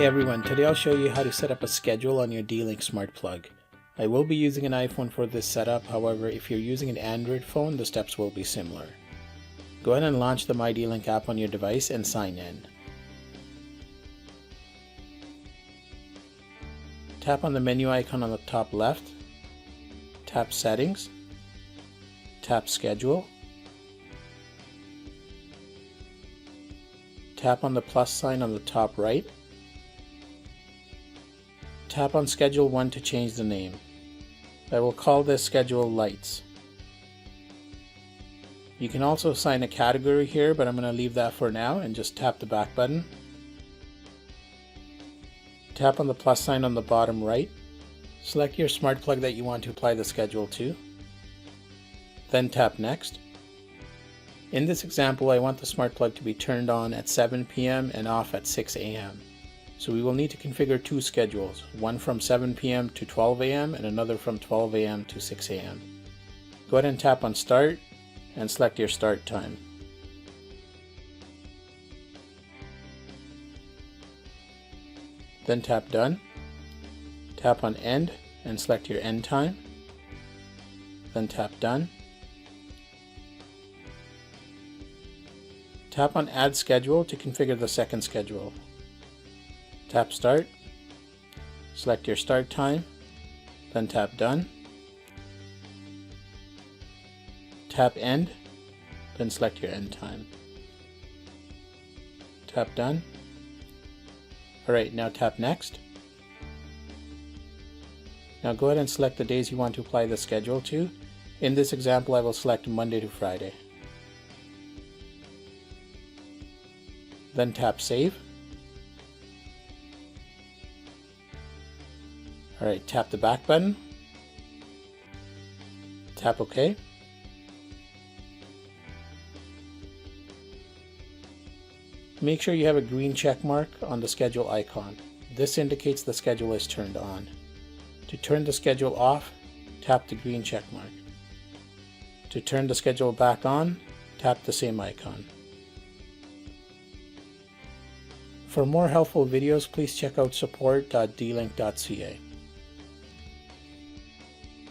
Hey everyone, today I'll show you how to set up a schedule on your D-Link smart plug. I will be using an iPhone for this setup, however if you're using an Android phone the steps will be similar. Go ahead and launch the My D-Link app on your device and sign in. Tap on the menu icon on the top left, tap Settings, tap Schedule, tap on the plus sign on the top right, tap on Schedule 1 to change the name. I will call this Schedule Lights. You can also assign a category here, but I'm going to leave that for now and just tap the back button. Tap on the plus sign on the bottom right. Select your smart plug that you want to apply the schedule to. Then tap Next. In this example, I want the smart plug to be turned on at 7 p.m. and off at 6 a.m. So we will need to configure two schedules, one from 7 p.m. to 12 a.m. and another from 12 a.m. to 6 a.m. Go ahead and tap on Start and select your start time. Then tap Done. Tap on End and select your end time. Then tap Done. Tap on Add Schedule to configure the second schedule. Tap Start, select your start time, then tap Done. Tap End, then select your end time. Tap Done. Alright, now tap Next. Now go ahead and select the days you want to apply the schedule to. In this example, I will select Monday to Friday. Then tap Save. Alright, tap the back button, tap OK. Make sure you have a green check mark on the schedule icon. This indicates the schedule is turned on. To turn the schedule off, tap the green check mark. To turn the schedule back on, tap the same icon. For more helpful videos, please check out support.dlink.ca.